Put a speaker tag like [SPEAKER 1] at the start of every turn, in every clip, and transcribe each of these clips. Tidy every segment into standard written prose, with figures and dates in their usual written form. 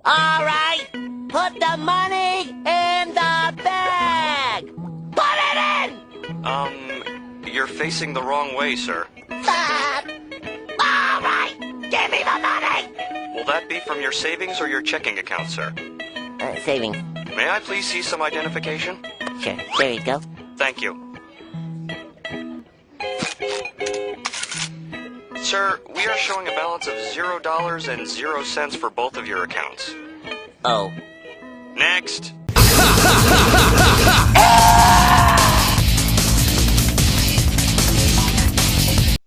[SPEAKER 1] All right, put the money in the bag. Put it in!
[SPEAKER 2] You're facing the wrong way, sir.
[SPEAKER 1] All right, give me the money!
[SPEAKER 2] Will that be from your savings or your checking account, sir?
[SPEAKER 1] Savings.
[SPEAKER 2] May I please see some identification?
[SPEAKER 1] Sure, there you go.
[SPEAKER 2] Thank you. Sir, we are showing a balance of $0.00 for both of your accounts.
[SPEAKER 1] Oh.
[SPEAKER 2] Next.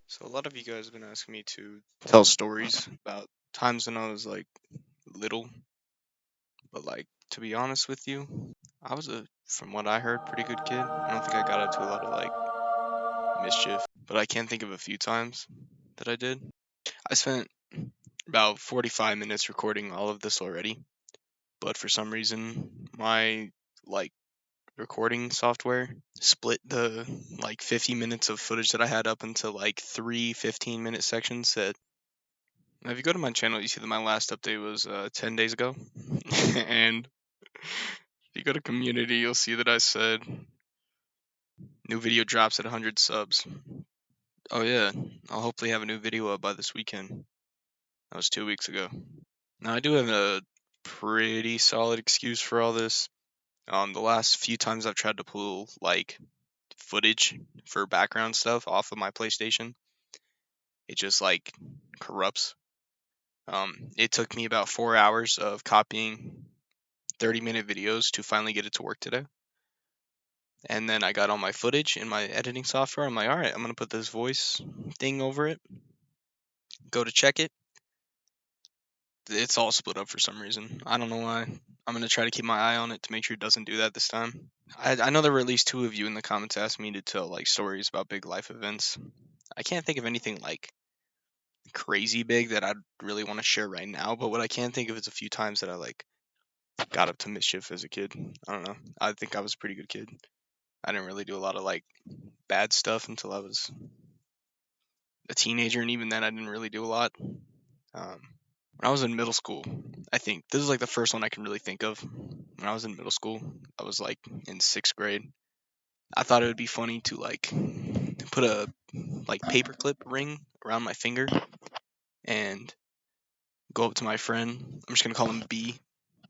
[SPEAKER 3] So a lot of you guys have been asking me to tell stories about times when I was like little, but like to be honest with you, I was from what I heard, pretty good kid. I don't think I got into a lot of like mischief, but I can think of a few times that I did. I spent about 45 minutes recording all of this already, but for some reason my like recording software split the like 50 minutes of footage that I had up into like 3 15-minute sections. That now if you go to my channel, you see that my last update was 10 days ago. And if you go to community, you'll see that I said new video drops at 100 subs. Oh yeah, I'll hopefully have a new video up by this weekend. That was 2 weeks ago. Now I do have a pretty solid excuse for all this. The last few times I've tried to pull like footage for background stuff off of my PlayStation, it just like corrupts. It took me about 4 hours of copying 30-minute videos to finally get it to work today. And then I got all my footage in my editing software. I'm like, all right, I'm gonna put this voice thing over it. Go to check it. It's all split up for some reason. I don't know why. I'm gonna try to keep my eye on it to make sure it doesn't do that this time. I know there were at least 2 of you in the comments asking me to tell like stories about big life events. I can't think of anything like crazy big that I'd really want to share right now, but what I can think of is a few times that I like got up to mischief as a kid. I don't know. I think I was a pretty good kid. I didn't really do a lot of like bad stuff until I was a teenager, and even then I didn't really do a lot. When I was in middle school, I think this is like the first one I can really think of. When I was in middle school, I was like in 6th grade. I thought it would be funny to like put a like paperclip ring around my finger and go up to my friend. I'm just gonna call him B,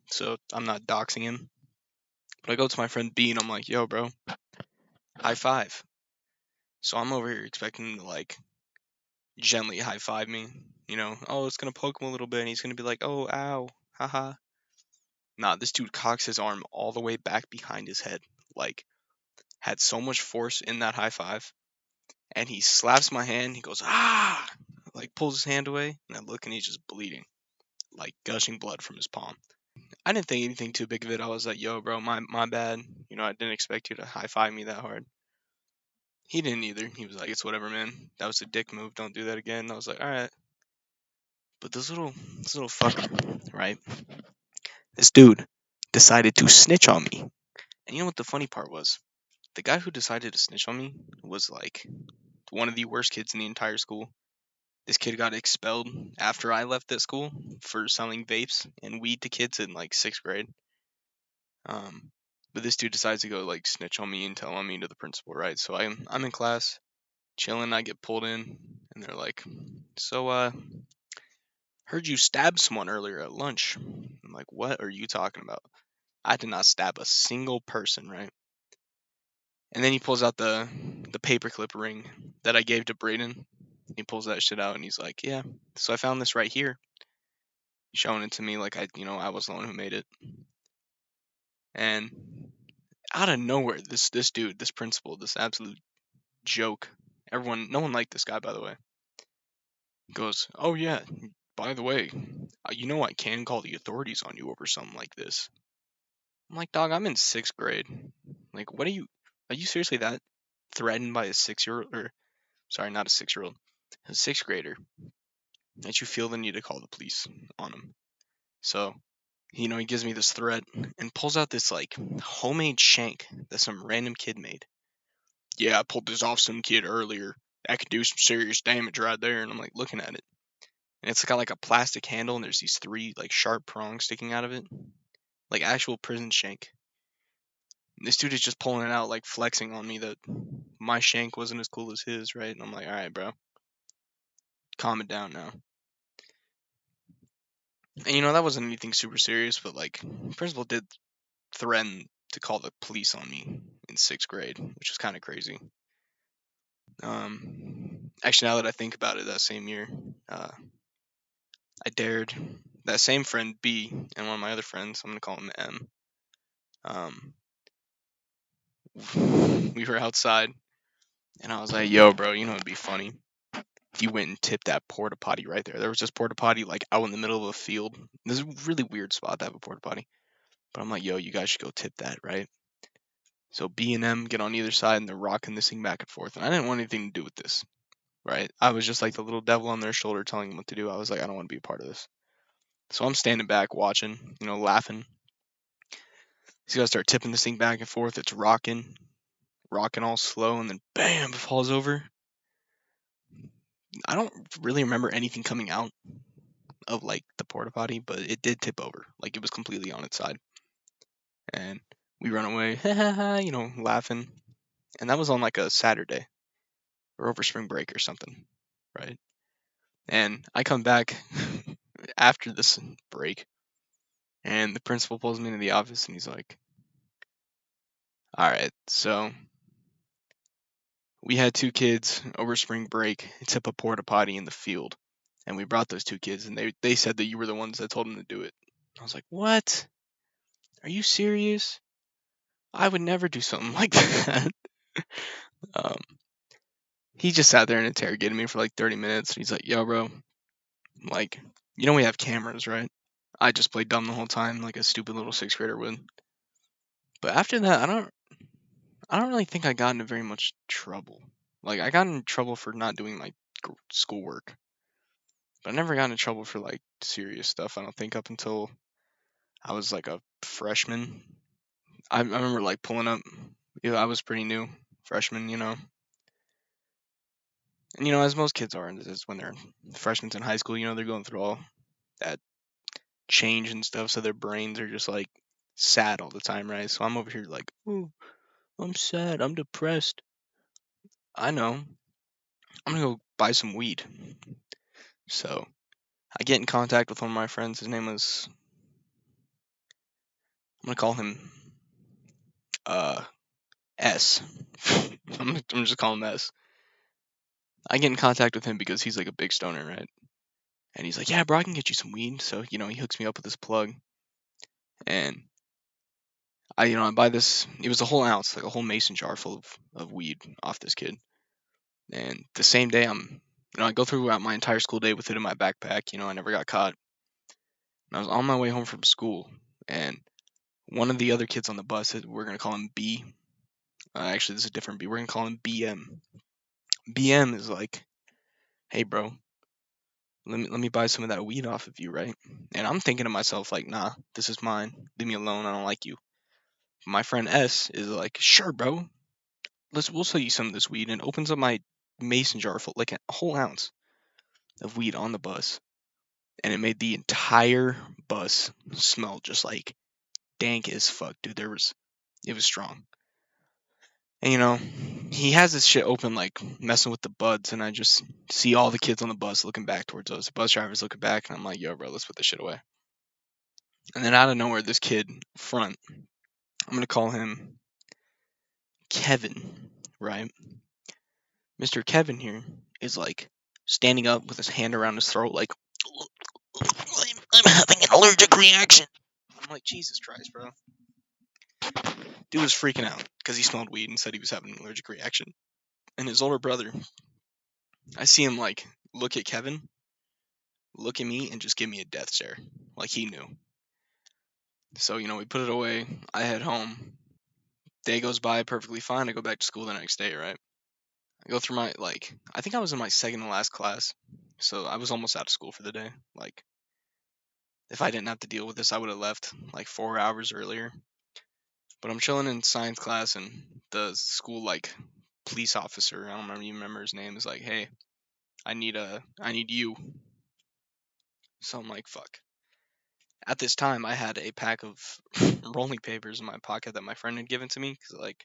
[SPEAKER 3] so I'm not doxing him. But I go to my friend B and I'm like, yo, bro, high five. So I'm over here expecting him to like gently high five me. You know, oh, it's gonna poke him a little bit and he's gonna be like, oh, ow, haha. Nah, this dude cocks his arm all the way back behind his head. Like, had so much force in that high five. And he slaps my hand. He goes, ah! Like, pulls his hand away. And I look and he's just bleeding. Like, gushing blood from his palm. I didn't think anything too big of it. I was like, yo, bro, my bad. You know, I didn't expect you to high five me that hard. He didn't either. He was like, it's whatever, man. That was a dick move. Don't do that again. And I was like, all right. But this little fucker, right? This dude decided to snitch on me. And you know what the funny part was? The guy who decided to snitch on me was like one of the worst kids in the entire school. This kid got expelled after I left that school for selling vapes and weed to kids in like 6th grade. But this dude decides to go like snitch on me and tell on me to the principal, right? So I'm in class, chilling. I get pulled in, and they're like, "So, heard you stabbed someone earlier at lunch." I'm like, "What are you talking about? I did not stab a single person, right?" And then he pulls out the paperclip ring that I gave to Brayden. He pulls that shit out and he's like, "Yeah, so I found this right here." Showing it to me like I was the one who made it. And out of nowhere, this dude, this principal, this absolute joke. No one liked this guy, by the way. Goes, "Oh yeah, by the way, you know I can call the authorities on you over something like this." I'm like, dog, I'm in 6th grade. Like, are you seriously that threatened by a 6-year-old, or sorry, not a 6-year-old, a 6th grader, that you feel the need to call the police on him? So, he gives me this threat and pulls out this like homemade shank that some random kid made. Yeah, I pulled this off some kid earlier. That could do some serious damage right there. And I'm like looking at it. and it's got like a plastic handle, and there's these 3 like sharp prongs sticking out of it, like actual prison shank. And this dude is just pulling it out, like flexing on me that my shank wasn't as cool as his, right? And I'm like, all right, bro, calm it down now. And that wasn't anything super serious, but like, principal did threaten to call the police on me in 6th grade, which was kind of crazy. Actually, now that I think about it, that same year, I dared that same friend B and one of my other friends, I'm gonna call him M. We were outside, and I was like, "Yo, bro, it'd be funny if you went and tipped that porta potty right there. There was this porta potty like out in the middle of a field. This is a really weird spot to have a porta potty, but I'm like, yo, you guys should go tip that, right?" So B and M get on either side, and they're rocking this thing back and forth, and I didn't want anything to do with this, right? I was just like the little devil on their shoulder telling them what to do. I was like, I don't want to be a part of this. So I'm standing back watching, laughing. These guys start tipping this thing back and forth. It's rocking all slow, and then bam, it falls over. I don't really remember anything coming out of like the porta potty, but it did tip over. Like it was completely on its side. And we run away, laughing. And that was on like a Saturday or over spring break or something, right? And I come back after this break, and the principal pulls me into the office, and he's like, all right, so we had 2 kids over spring break tip a porta potty in the field, and we brought those 2 kids, and they said that you were the ones that told them to do it. I was like, what? Are you serious? I would never do something like that. um, he just sat there and interrogated me for like 30 minutes. And he's like, yo, bro, like, we have cameras, right? I just played dumb the whole time, like a stupid little 6th grader would. But after that, I don't really think I got into very much trouble. Like, I got in trouble for not doing my schoolwork, but I never got into trouble for like serious stuff. I don't think up until I was like a freshman. I remember like pulling up. I was pretty new, freshman, And as most kids are, is when they're freshmen in high school, they're going through all that change and stuff, so their brains are just like sad all the time, right? So I'm over here like, oh, I'm sad, I'm depressed. I know. I'm gonna go buy some weed. So I get in contact with one of my friends. His name was, I'm gonna call him S. I'm just calling him S. I get in contact with him because he's like a big stoner, right? And he's like, yeah, bro, I can get you some weed. So, he hooks me up with this plug. And I buy this. It was a whole ounce, like a whole mason jar full of weed off this kid. And the same day, I go throughout my entire school day with it in my backpack. I never got caught. And I was on my way home from school, and one of the other kids on the bus, we're gonna call him B. Actually, this is a different B. We're gonna call him BM. BM is like, hey, bro, let me buy some of that weed off of you, right? And I'm thinking to myself like, nah, this is mine. Leave me alone. I don't like you. My friend S is like, sure, bro. We'll sell you some of this weed, and opens up my mason jar full, like a whole ounce of weed on the bus, and it made the entire bus smell just like dank as fuck, dude. It was strong. And he has this shit open, like messing with the buds, and I just see all the kids on the bus looking back towards us. The bus driver's looking back, and I'm like, yo, bro, let's put this shit away. And then out of nowhere, this kid front, I'm gonna call him Kevin, right? Mr. Kevin here is like standing up with his hand around his throat, like, I'm having an allergic reaction. I'm like, Jesus Christ, bro. Dude was freaking out because he smelled weed and said he was having an allergic reaction. And his older brother, I see him like look at Kevin, look at me, and just give me a death stare, like he knew. So we put it away. I head home. Day goes by perfectly fine. I go back to school the next day, right? I go through I think I was in my second to last class, so I was almost out of school for the day. Like, if I didn't have to deal with this, I would have left like 4 hours earlier. But I'm chilling in science class, and the school police officer, I don't remember his name, is like, hey, I need you. So I'm like, fuck. At this time, I had a pack of rolling papers in my pocket that my friend had given to me because, like,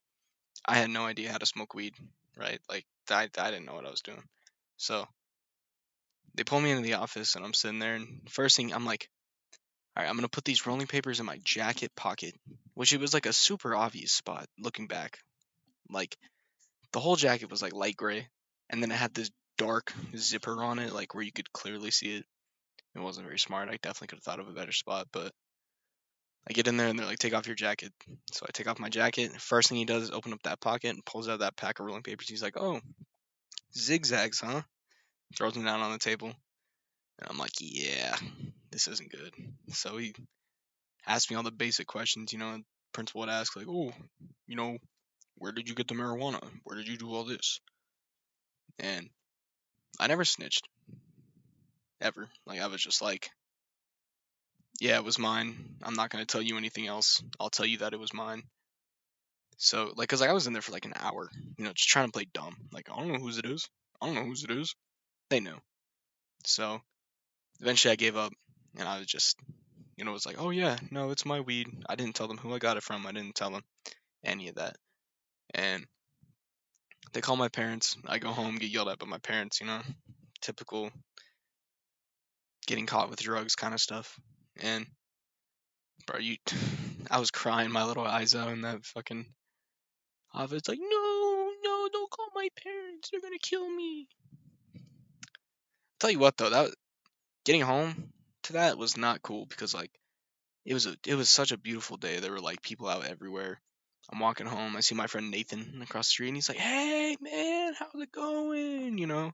[SPEAKER 3] I had no idea how to smoke weed, right? Like, I didn't know what I was doing. So they pull me into the office, and I'm sitting there, and first thing, I'm like, all right, I'm gonna put these rolling papers in my jacket pocket, which it was like a super obvious spot looking back. Like, the whole jacket was like light gray, and then it had this dark zipper on it, like where you could clearly see it. It wasn't very smart. I definitely could have thought of a better spot, but I get in there and they're like, take off your jacket. So I take off my jacket. First thing he does is open up that pocket and pulls out that pack of rolling papers. He's like, oh, zigzags, huh? Throws them down on the table. And I'm like, yeah, this isn't good. So he asked me all the basic questions, principal would ask, like, oh, you know, where did you get the marijuana? Where did you do all this? And I never snitched. Ever. Like, I was just like, yeah, it was mine. I'm not going to tell you anything else. I'll tell you that it was mine. So, like, cause like, I was in there for like an hour, just trying to play dumb. Like, I don't know whose it is. I don't know whose it is. They knew. So, eventually I gave up and I was just, was like, oh yeah, no, it's my weed. I didn't tell them who I got it from. I didn't tell them any of that. And they call my parents. I go home, get yelled at by my parents, typical getting caught with drugs kind of stuff. And, bro, I was crying my little eyes out in that fucking office. Like, no, no, don't call my parents. They're going to kill me. Tell you what though, that getting home to that was not cool because like it was such a beautiful day. There were like people out everywhere. I'm walking home, I see my friend Nathan across the street and he's like, "Hey man, how's it going?"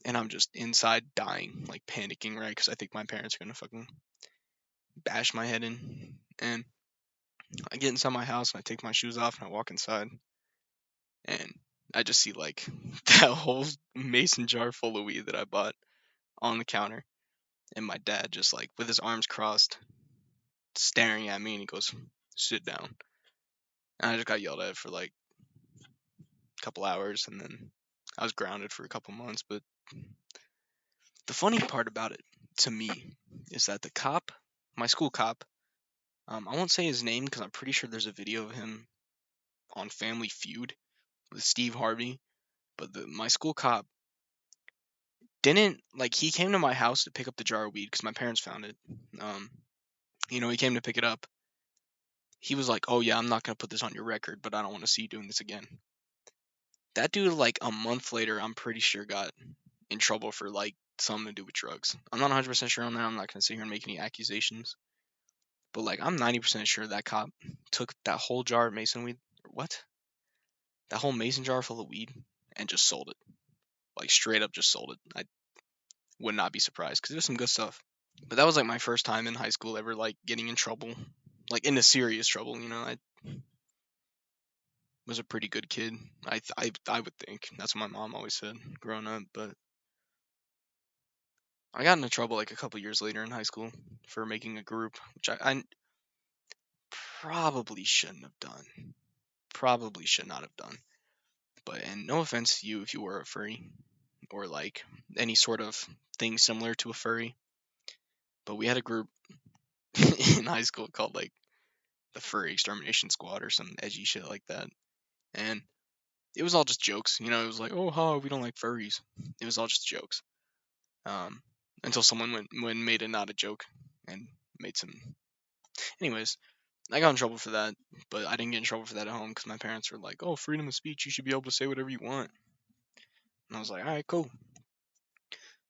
[SPEAKER 3] And I'm just inside dying, like panicking, right? Because I think my parents are gonna fucking bash my head in. And I get inside my house and I take my shoes off and I walk inside and I just see like that whole mason jar full of weed that I bought on the counter. And my dad just like with his arms crossed, staring at me, and he goes, "Sit down." And I just got yelled at for like a couple hours, and then I was grounded for a couple months. But the funny part about it, to me, is that the cop, my school cop, I won't say his name because I'm pretty sure there's a video of him on Family Feud with Steve Harvey. But my school cop didn't like. He came to my house to pick up the jar of weed because my parents found it. He came to pick it up. He was like, "Oh yeah, I'm not gonna put this on your record, but I don't want to see you doing this again." That dude, like a month later, I'm pretty sure got in trouble for like something to do with drugs. I'm not 100% sure on that. I'm not gonna sit here and make any accusations, but like I'm 90% sure that cop took that whole jar of mason weed. What? That whole mason jar full of weed and just sold it. Like straight up, just sold it. I would not be surprised because it was some good stuff. But that was like my first time in high school ever like getting in trouble, like into serious trouble. I was a pretty good kid. I would think that's what my mom always said growing up. But I got into trouble like a couple years later in high school for making a group, which I probably shouldn't have done. Probably should not have done. But and no offense to you if you were a furry or like any sort of thing similar to a furry, but we had a group in high school called like the Furry Extermination Squad or some edgy shit like that, and it was all just jokes. It was like, oh, ha, we don't like furries. It was all just jokes. Um, until someone went and made it not a joke and made some. Anyways, I got in trouble for that, but I didn't get in trouble for that at home because my parents were like, "Oh, freedom of speech. You should be able to say whatever you want." And I was like, "All right, cool."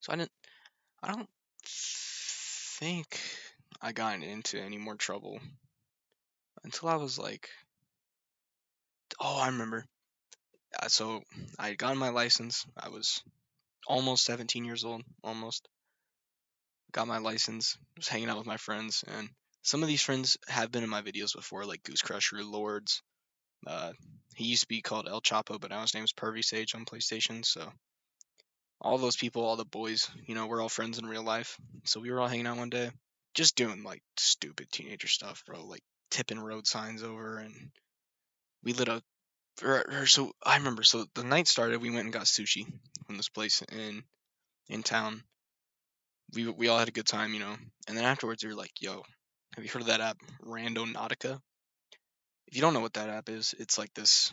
[SPEAKER 3] So I don't think I got into any more trouble until I was like, oh, I remember. So I had gotten my license. I was almost 17 years old, almost. Got my license. Was hanging out with my friends, and some of these friends have been in my videos before, like Goose Crusher, Lords. He used to be called El Chapo, but now his name is Pervy Sage on PlayStation. So all those people, all the boys, we're all friends in real life. So we were all hanging out one day, just doing like stupid teenager stuff, bro, like tipping road signs over, and we lit up. So I remember. So the night started. We went and got sushi from this place in town. we all had a good time, you know. And then afterwards, they were like, "Yo, have you heard of that app, Randonautica?" If you don't know what that app is, it's like this.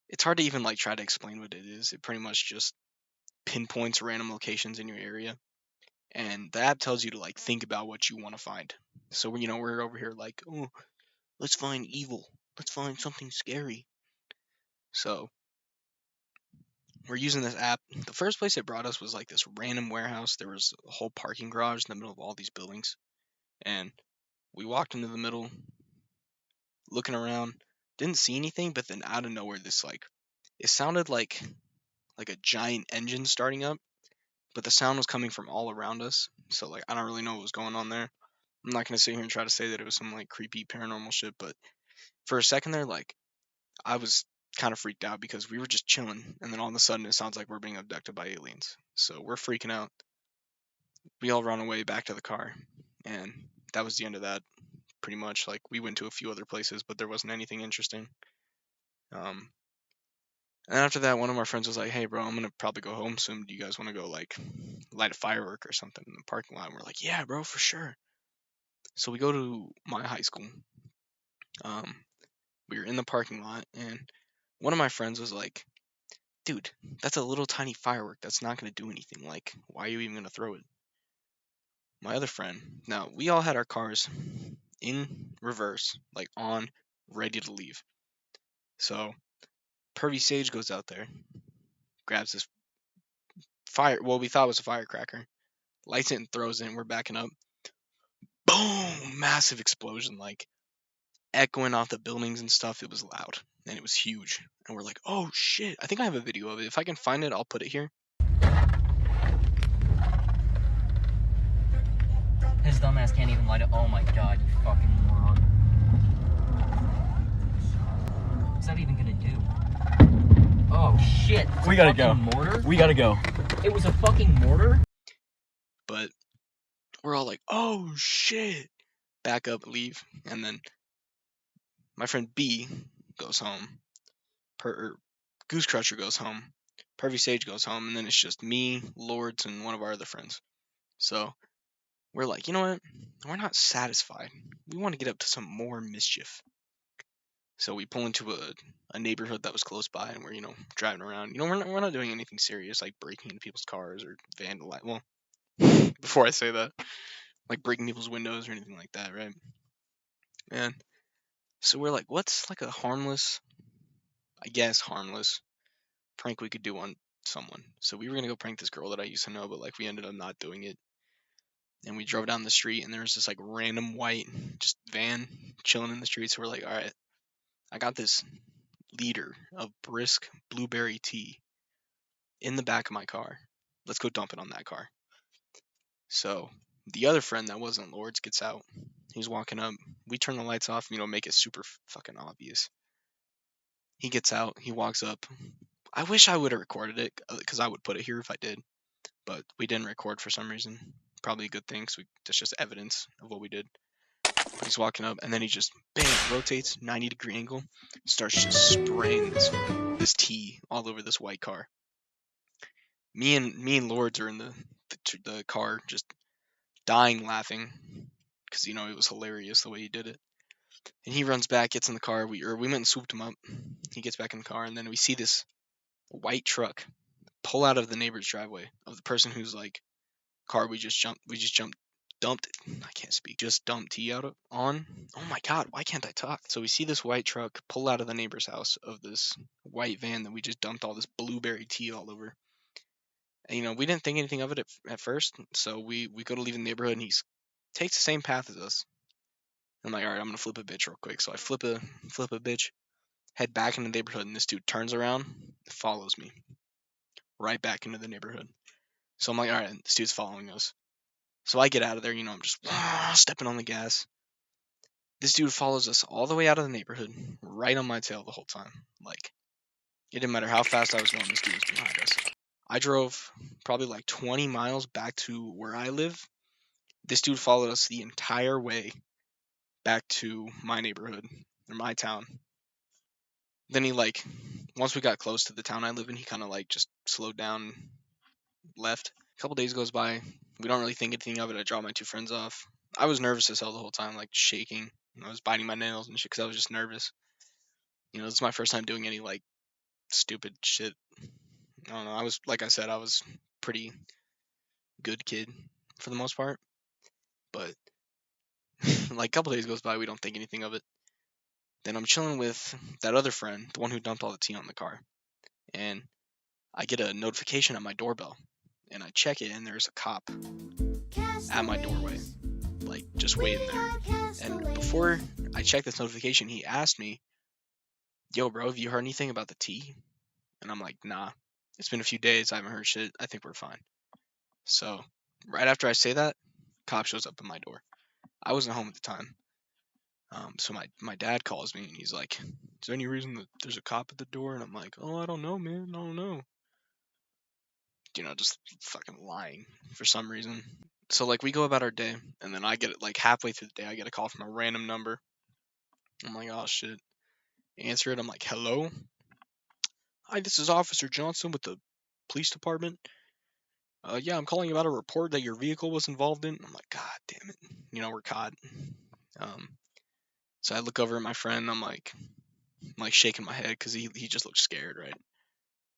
[SPEAKER 3] It's hard to even like try to explain what it is. It pretty much just pinpoints random locations in your area, and the app tells you to like think about what you want to find. So you know, we're over here like, oh, let's find evil. Let's find something scary. So we're using this app. The first place it brought us was like this random warehouse. There was a whole parking garage in the middle of all these buildings, and we walked into the middle, looking around, didn't see anything, but then out of nowhere, this like, it sounded like a giant engine starting up, but the sound was coming from all around us. So like, I don't really know what was going on there. I'm not gonna sit here and try to say that it was some like creepy paranormal shit, but for a second there, like, I was kind of freaked out because we were just chilling, and then all of a sudden it sounds like we're being abducted by aliens. So we're freaking out. We all run away back to the car, and that was the end of that. Pretty much, like, we went to a few other places, but there wasn't anything interesting. Um, and after that, one of our friends was like, "Hey, bro, I'm gonna probably go home soon. Do you guys want to go like light a firework or something in the parking lot?" And we're like, "Yeah, bro, for sure." So we go to my high school. Um, we were in the parking lot, and one of my friends was like, "Dude, that's a little tiny firework. That's not gonna do anything. Like, why are you even gonna throw it?" My other friend. Now we all had our cars in reverse, like on, ready to leave. So Pervy Sage goes out there, grabs this fire. Well, we thought it was a firecracker. Lights it and throws it. And we're backing up. Boom! Massive explosion, like echoing off the buildings and stuff. It was loud and it was huge. And we're like, "Oh shit!" I think I have a video of it. If I can find it, I'll put it here.
[SPEAKER 4] His dumbass can't even light it. Oh my god, you fucking moron. What's that even gonna do? Oh shit.
[SPEAKER 5] We gotta go.
[SPEAKER 4] Mortar?
[SPEAKER 5] We gotta go.
[SPEAKER 4] It was a fucking mortar?
[SPEAKER 3] But we're all like, "Oh shit!" Back up, leave, and then my friend B goes home. Goose Crusher goes home. Pervy Sage goes home, and then it's just me, Lords, and one of our other friends. So we're like, you know what? We're not satisfied. We want to get up to some more mischief. So we pull into a neighborhood that was close by, and we're, you know, driving around. You know, we're not doing anything serious like breaking into people's cars or vandalizing. Well, before I say that, like breaking people's windows or anything like that, right? And so we're like, what's like a harmless, I guess harmless prank we could do on someone? So we were gonna go prank this girl that I used to know, but like we ended up not doing it. And we drove down the street, and there was this like random white just van chilling in the street. So we're like, all right, I got this liter of brisk blueberry tea in the back of my car. Let's go dump it on that car. So the other friend that wasn't Lords gets out. He's walking up. We turn the lights off, you know, make it super fucking obvious. He gets out. He walks up. I wish I would have recorded it because I would put it here if I did, but we didn't record for some reason. Probably a good thing, because that's just evidence of what we did. He's walking up, and then he just bam rotates 90-degree angle, starts just spraying this tea all over this white car. Me and Lords are in the car, just dying laughing, because you know it was hilarious the way he did it. And he runs back, gets in the car. We went and swooped him up. He gets back in the car, and then we see this white truck pull out of the neighbor's driveway of the person whose like car we just dumped tea out on. Oh my god, why can't I talk? So we see this white truck pull out of the neighbor's house of this white van that we just dumped all this blueberry tea all over. And you know, we didn't think anything of it at first, so we go to leave the neighborhood, and he takes the same path as us. I'm like, all right, I'm gonna flip a bitch real quick. So I flip a bitch, head back into the neighborhood, and this dude turns around, follows me right back into the neighborhood. So I'm like, all right, this dude's following us. So I get out of there, you know, I'm just stepping on the gas. This dude follows us all the way out of the neighborhood, right on my tail the whole time. Like, it didn't matter how fast I was going, this dude was behind us. I drove probably like 20 miles back to where I live. This dude followed us the entire way back to my neighborhood, or my town. Then he, like, once we got close to the town I live in, he kind of, like, just slowed down, left. A couple days goes by. We don't really think anything of it. I drop my 2 friends off. I was nervous as hell the whole time, like shaking. I was biting my nails and shit because I was just nervous. This is my first time doing any like stupid shit. I don't know. I was, like I said, I was pretty good kid for the most part. But like a couple days goes by, we don't think anything of it. Then I'm chilling with that other friend, the one who dumped all the tea on the car, and I get a notification on my doorbell, and I check it, and there's a cop at my doorway, like just waiting there. And before I check this notification, he asked me, "Yo, bro, have you heard anything about the tea?" And I'm like, "Nah, it's been a few days. I haven't heard shit. I think we're fine." So right after I say that, cop shows up at my door. I wasn't home at the time. So my dad calls me and he's like, "Is there any reason that there's a cop at the door?" And I'm like, "Oh, I don't know, man. I don't know." Just fucking lying for some reason. So like we go about our day, and then I get it like halfway through the day, I get a call from a random number. I'm like, "Oh shit." Answer it. I'm like, "Hello? Hi, this is Officer Johnson with the police department. Yeah, I'm calling about a report that your vehicle was involved in." I'm like, "God damn it. We're caught." Um, so I look over at my friend, I'm like shaking my head because he just looked scared, right?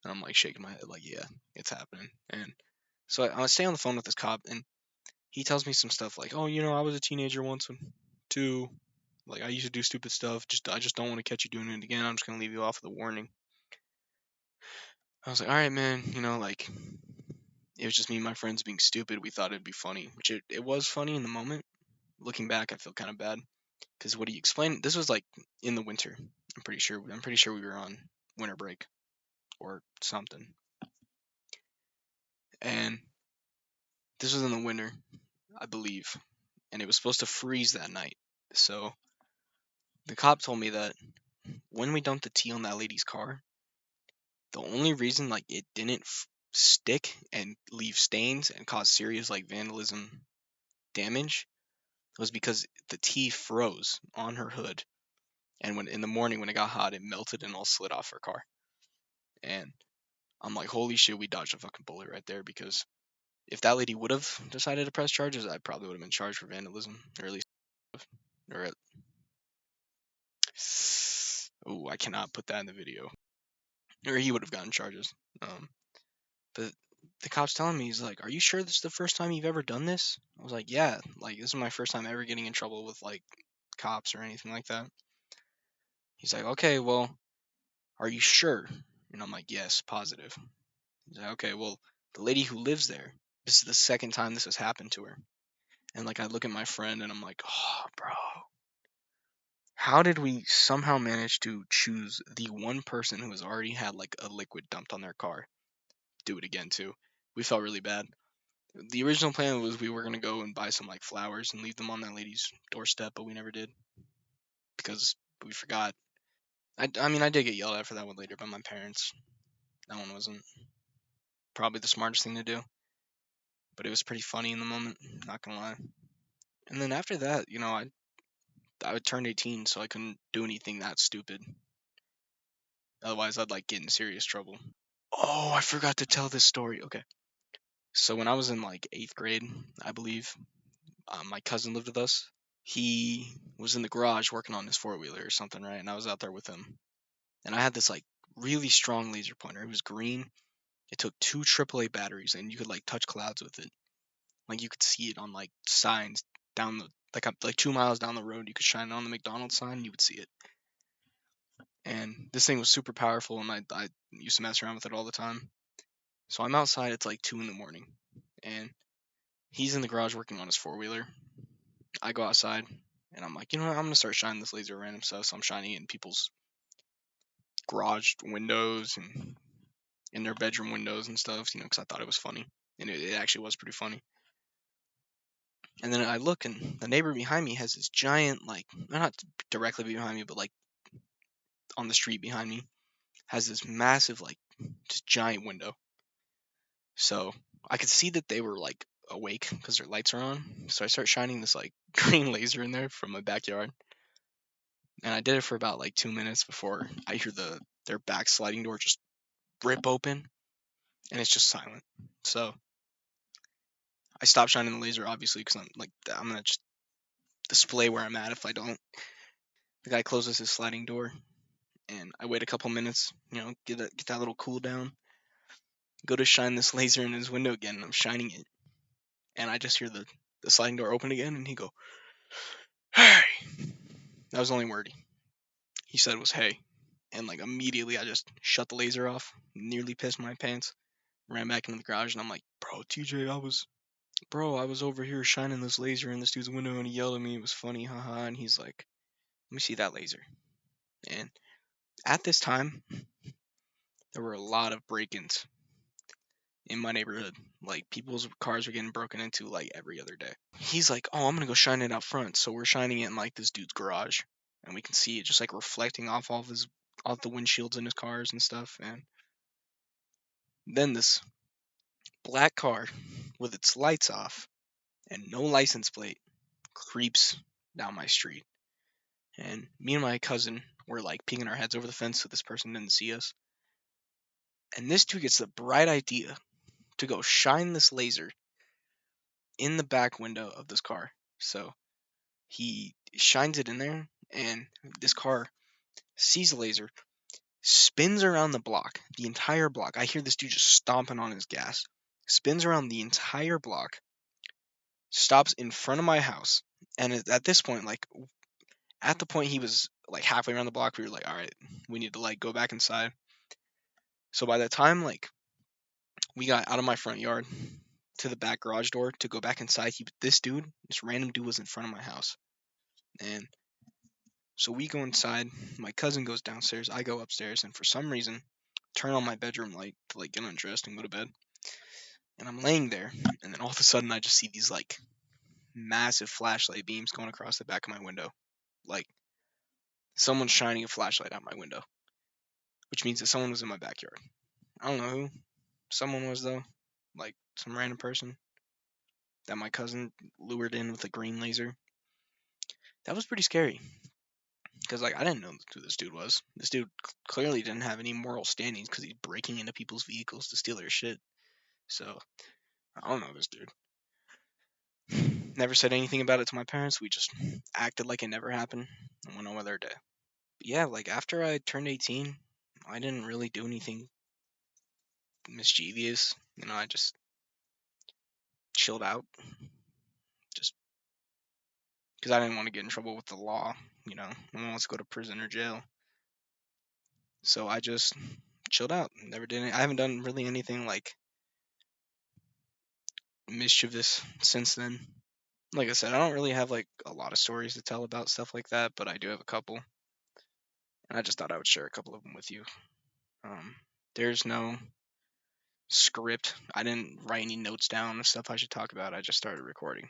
[SPEAKER 3] And I'm like shaking my head, like, yeah, it's happening. And so I stay on the phone with this cop, and he tells me some stuff like, "Oh, I was a teenager once, too. Like, I used to do stupid stuff. I just don't want to catch you doing it again. I'm just gonna leave you off with a warning." I was like, "All right, man. Like, it was just me and my friends being stupid. We thought it'd be funny," which it was funny in the moment. Looking back, I feel kind of bad because what he explained. This was like in the winter. I'm pretty sure we were on winter break or something. And this was in the winter, I believe, and it was supposed to freeze that night. So the cop told me that when we dumped the tea on that lady's car, the only reason like it didn't stick and leave stains and cause serious like vandalism damage was because the tea froze on her hood, and when in the morning when it got hot, it melted and all slid off her car. And I'm like, holy shit, we dodged a fucking bullet right there, because if that lady would have decided to press charges, I probably would have been charged for vandalism, or at least, or I cannot put that in the video, or he would have gotten charges. But the cop's telling me, he's like, "Are you sure this is the first time you've ever done this?" I was like, "Yeah, like this is my first time ever getting in trouble with like cops or anything like that." He's like, "Okay, well, are you sure?" And I'm like, "Yes, positive." He's like, "Okay, well, the lady who lives there, this is the second time this has happened to her." And like I look at my friend and I'm like, "Oh, bro. How did we somehow manage to choose the one person who has already had like a liquid dumped on their car do it again too?" We felt really bad. The original plan was we were gonna go and buy some like flowers and leave them on that lady's doorstep, but we never did because we forgot. I mean, I did get yelled at for that one later by my parents. That one wasn't probably the smartest thing to do, but it was pretty funny in the moment, not gonna lie. And then after that, I would turn 18, so I couldn't do anything that stupid. Otherwise, I'd like get in serious trouble. Oh, I forgot to tell this story. Okay, so when I was in like 8th grade, I believe, my cousin lived with us. He was in the garage working on his 4-wheeler or something, right? And I was out there with him. And I had this like really strong laser pointer. It was green. It took 2 AAA batteries, and you could like touch clouds with it. Like you could see it on like signs down the like 2 miles down the road. You could shine it on the McDonald's sign, and you would see it. And this thing was super powerful, and I used to mess around with it all the time. So I'm outside. It's like 2 in the morning, and he's in the garage working on his 4-wheeler. I go outside, and I'm like, I'm gonna start shining this laser at random stuff. So I'm shining it in people's garage windows and in their bedroom windows and stuff, because I thought it was funny, and it actually was pretty funny. And then I look, and the neighbor behind me has this giant, like, not directly behind me, but like on the street behind me, has this massive, like, just giant window. So I could see that they were like awake because their lights are on. So I start shining this like green laser in there from my backyard. And I did it for about like 2 minutes before I hear their back sliding door just rip open, and it's just silent. So I stopped shining the laser, obviously, because I'm gonna just display where I'm at if I don't. The guy closes his sliding door, and I wait a couple minutes, get that little cool down. Go to shine this laser in his window again, and I'm shining it, and I just hear the sliding door open again, and he go, "Hey!" That was the only word he said was "hey," and like immediately I just shut the laser off, nearly pissed my pants, ran back into the garage, and I'm like, "Bro, TJ, I was over here shining this laser in this dude's window, and he yelled at me. It was funny, haha." And he's like, "Let me see that laser." And at this time, there were a lot of break-ins in my neighborhood. Like, people's cars were getting broken into like every other day. He's like, "Oh, I'm gonna go shine it out front." So we're shining it in like this dude's garage, and we can see it just like reflecting off the windshields in his cars and stuff. And then this black car with its lights off and no license plate creeps down my street. And me and my cousin were like peeking our heads over the fence so this person didn't see us. And this dude gets the bright idea to go shine this laser in the back window of this car. So he shines it in there, and this car sees the laser, spins around the block, the entire block. I hear this dude just stomping on his gas, spins around the entire block, stops in front of my house. And at this point, like at the point he was like halfway around the block, we were like, all right, we need to like go back inside. So by the time like we got out of my front yard to the back garage door to go back inside, this random dude was in front of my house. And so we go inside, my cousin goes downstairs, I go upstairs, and for some reason turn on my bedroom light to like get undressed and go to bed. And I'm laying there, and then all of a sudden I just see these like massive flashlight beams going across the back of my window. Like someone's shining a flashlight out my window, which means that someone was in my backyard. I don't know who someone was though, like some random person that my cousin lured in with a green laser. That was pretty scary, because like I didn't know who this dude was. This dude clearly didn't have any moral standings because he's breaking into people's vehicles to steal their shit. So I don't know this dude. Never said anything about it to my parents. We just acted like it never happened and went on with our day. But yeah, like after I turned 18, I didn't really do anything mischievous. I just chilled out. Just because I didn't want to get in trouble with the law. No one wants to go to prison or jail. So I just chilled out. Never did it. I haven't done really anything like mischievous since then. Like I said, I don't really have like a lot of stories to tell about stuff like that, but I do have a couple. And I just thought I would share a couple of them with you. There's no script. I didn't write any notes down of stuff I should talk about. I just started recording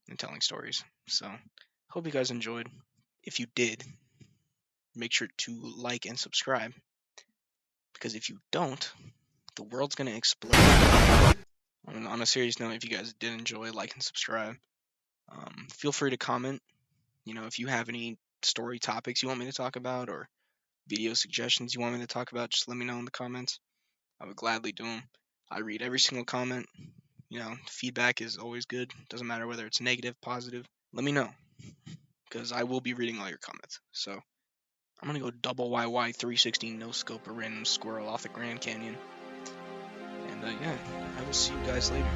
[SPEAKER 3] and telling stories. So, hope you guys enjoyed. If you did, make sure to like and subscribe. Because if you don't, the world's going to explode. On a serious note, if you guys did enjoy, like and subscribe. Feel free to comment. If you have any story topics you want me to talk about or video suggestions you want me to talk about, just let me know in the comments. I would gladly do them. I read every single comment. Feedback is always good. Doesn't matter whether it's negative, positive. Let me know, because I will be reading all your comments. So I'm gonna go double YY 316 no scope a random squirrel off the Grand Canyon. And yeah, I will see you guys later.